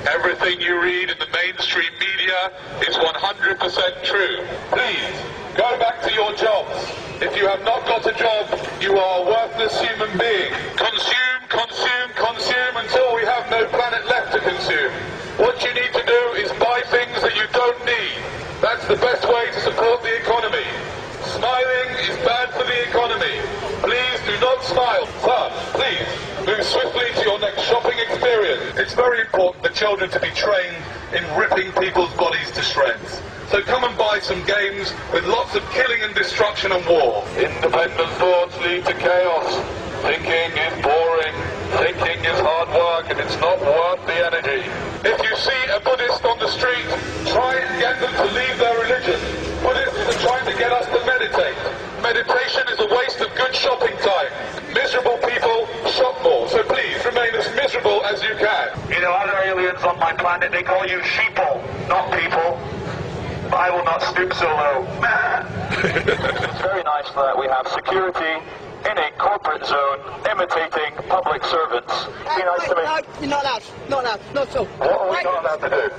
Everything you read in the mainstream media is 100% true. Please, go back to your jobs. If you have not got a job, you are a worthless human being. Consume, consume, consume until we have no planet left to consume. What you need to do is buy things that you don't need. That's the best way to support the economy. Smiling is bad for the economy. Please do not smile. Sir, please, move swiftly to your next shopping experience. It's very important for children to be trained in ripping people's bodies to shreds. So come and buy some games with lots of killing and destruction and war. Independent thoughts lead to chaos. Thinking is boring. Thinking is hard work and it's not worth the energy. If you see a Buddhist on the street, try and get them to leave their religion. Buddhists are trying to get us to meditate. Meditation is a waste of good shopping time. Miserable people shop more, so please remain as miserable as you can. You know, other aliens on my planet, they call you sheeple, not people. I will not stoop so low. It's very nice that we have security in a corporate zone imitating public servants. Be nice to me. No, you're not allowed. Not allowed. Not at all. What are we not allowed to do?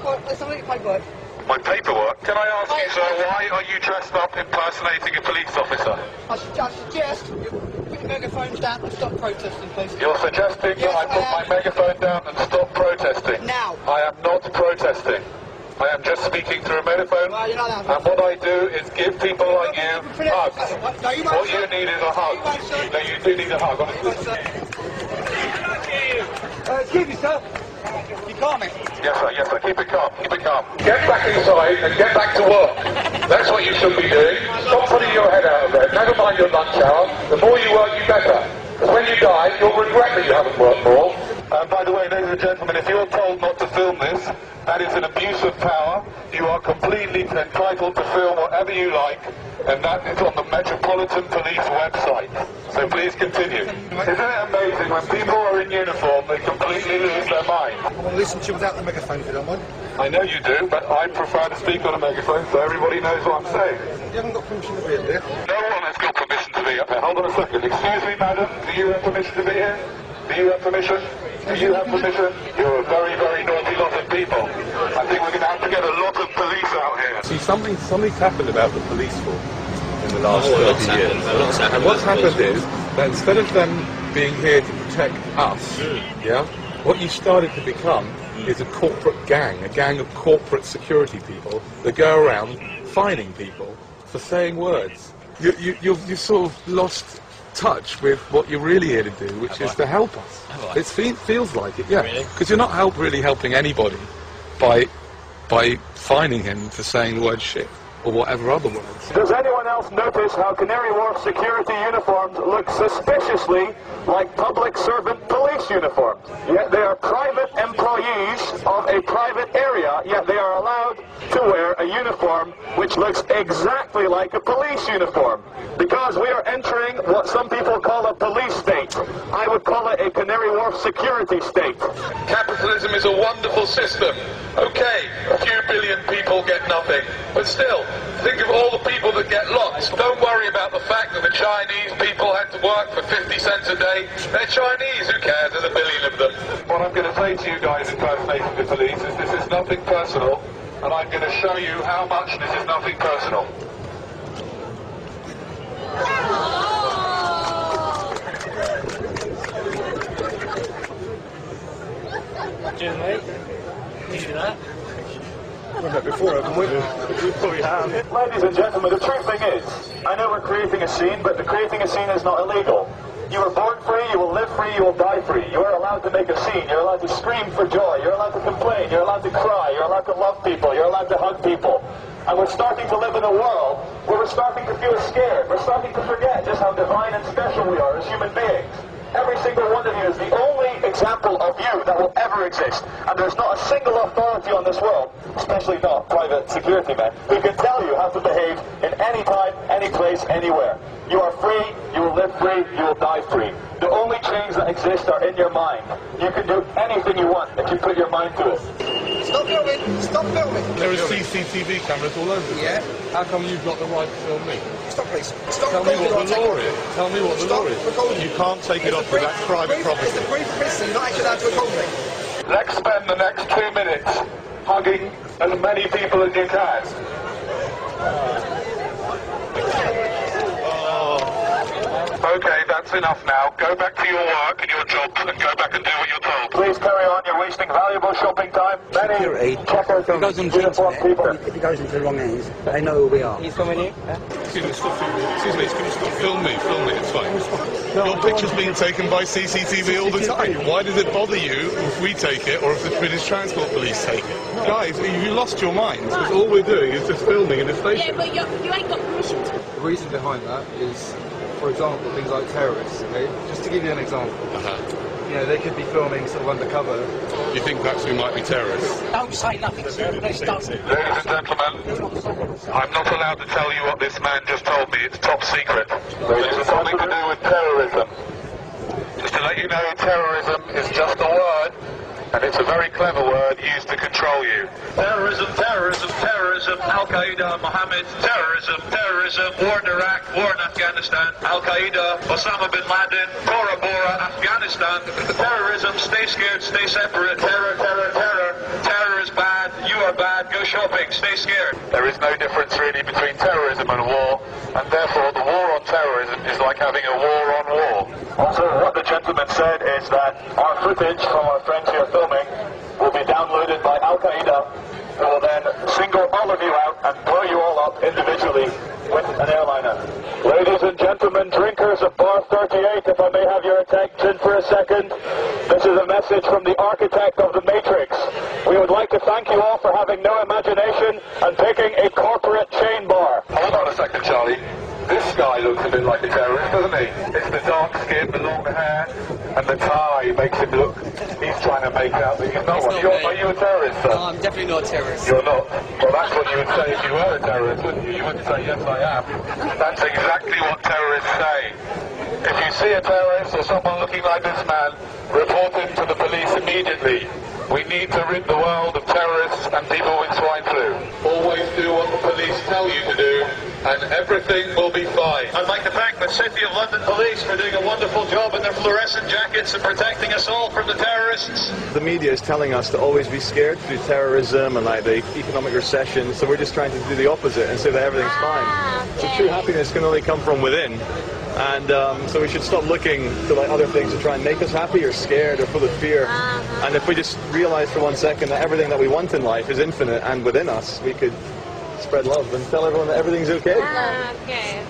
Well, there's something to paperwork. My paperwork? Can I ask you, sir, why are you dressed up impersonating a police officer? I suggest you put your megaphones down and stop protesting, please. You're suggesting that I put my megaphone down and stop protesting? Now. I am not protesting. I am just speaking through a megaphone, well, you're not allowed. And what I do is give people like you hugs. No, you won't, What you need is a hug. No, you do need a hug, honestly. Excuse me, sir. You calm me. Yes, sir. Keep it calm. Keep it calm. Get back inside and get back to work. That's what you should be doing. Stop putting your head out of bed. Never mind your lunch hour. The more you work, you better. Because when you die, you'll regret that you haven't worked more. By the way, ladies and gentlemen, if you're told not to film this, that is an abuse of power. You are completely entitled to film whatever you like, and that is on the Metropolitan Police website. So please continue. Isn't it amazing when people are in uniform, they completely lose their mind? I want to listen to you without the megaphone, if you don't mind. I know you do, but I prefer to speak on a megaphone so everybody knows what I'm saying. You haven't got permission to be up here. No one has got permission to be up here. Hold on a second. Excuse me, madam. Do you have permission to be here? Do you have permission? Do you have permission? You're a very, very naughty lot of people. I think we're going to have to get a lot of police out here. See, something's happened about the police force in the last 30 years. And what's happened is that instead of them being here to protect us, what you started to become is a corporate gang, a gang of corporate security people that go around fining people for saying words. You've sort of lost touch with what you're really here to do, which is to help us. It feels like it, yeah. Because you're not really helping anybody by fining him for saying the word shit or whatever other words. Does anyone else notice how Canary Wharf security uniforms look suspiciously like public servant police uniforms? Yet they are private employees of a private area, yet they are allowed to wear a uniform which looks exactly like a police uniform. Because we are entering what some people call a police state. I would call it a Canary Wharf security state. Capitalism is a wonderful system. Okay, a few billion people get nothing, but still, think of all the people that get lots. Don't worry about the fact that the Chinese people had to work for 50 cents a day. They're Chinese, who cares? There's a billion of them. What I'm going to say to you guys impersonating the police is this is nothing personal, and I'm going to show you how much this is nothing personal. Cheers, mate. You see that? We've done it before, haven't we? We probably have. Ladies and gentlemen, the true thing is, I know we're creating a scene, but creating a scene is not illegal. You are born free, you will live free, you will die free. You are allowed to make a scene, you're allowed to scream for joy, you're allowed to complain, you're allowed to cry, you're allowed to love people, you're allowed to hug people. And we're starting to live in a world where we're starting to feel scared. We're starting to forget just how divine and special we are as human beings. Every single one of you is the only example of you that will ever exist. And there's not a single authority on this world, especially not private security men, who can tell you how to behave in any time, any place, anywhere. You are free, you will live free, you will die free. The only chains that exist are in your mind. You can do anything you want if you put your mind to it. Stop filming! Stop filming! There is CCTV cameras all over. Yeah. How come you've got the right to film me? Stop, please. Stop Tell me recording. what the law is. Tell me what the law is. Recording. You can't take it off with that private property. It's a brief prison. You're not actually allowed to record me. Let's spend the next 2 minutes hugging as many people as you can. Okay, that's enough now. Go back to your work and your jobs and go back and do what you're told. Please carry on. You're wasting valuable shopping time. Many checkers and uniformed people. If it goes into the wrong hands, they know who we are. He's coming here. Excuse me, stop filming. Excuse me, stop filming. Film me, it's fine. Your picture's being taken by CCTV all the time. Why does it bother you if we take it or if the British Transport Police take it? Guys, you lost your minds because all we're doing is just filming in the station. Yeah, but you ain't got permission to. The reason behind that is, for example, things like terrorists, okay? Just to give you an example. You know, they could be filming sort of undercover. You think perhaps we might be terrorists? Don't say nothing, sir. Let's start. Ladies and gentlemen, I'm not allowed to tell you what this man just told me. It's top secret. It has something to do with terrorism. Just to let you know, terrorism is just a word, and it's a very clever word used to control you. Terrorism, terrorism, terrorism, Al-Qaeda, Mohammed, terrorism, terrorism, war in Iraq, war in Afghanistan, Al-Qaeda, Osama bin Laden, Tora Bora, Afghanistan, terrorism, stay scared, stay separate, terror, terror, terror, terror is bad, you are bad, go shopping, stay scared. There is no difference really between terrorism and war, and therefore the war on terrorism is like having a war on war. Also, what the gentleman said is that our footage from our friends here filming will be downloaded by Al-Qaeda, who will then single all of you out and blow you all up individually with an airliner. Ladies and gentlemen, drinkers of Bar 38, if I may have your attention for a second, this is a message from the architect of the Matrix. We would like to thank you all for having no imagination and picking a corporate chain bar. Hold on a second, Charlie. This guy looks a bit like a terrorist, doesn't he? It's the dark skin, the long hair, and the tie makes him look... He's trying to make out that he's not one. Are you a terrorist, sir? No, I'm definitely not a terrorist. You're not? Well, that's what you would say if you were a terrorist, wouldn't you? You wouldn't say, yes, I am. That's exactly what terrorists say. If you see a terrorist or someone looking like this man, report him to the police immediately. We need to rid the world of terrorists and people with swine flu. Always do what the police tell you to do, and everything will be fine. I'd like to thank the City of London Police for doing a wonderful job in their fluorescent jackets and protecting us all from the terrorists. The media is telling us to always be scared through terrorism and like the economic recession, so we're just trying to do the opposite and say that everything's fine. So true happiness can only come from within. And so we should stop looking to like other things to try and make us happy or scared or full of fear. And if we just realize for 1 second that everything that we want in life is infinite and within us, we could spread love and tell everyone that everything's okay. Okay.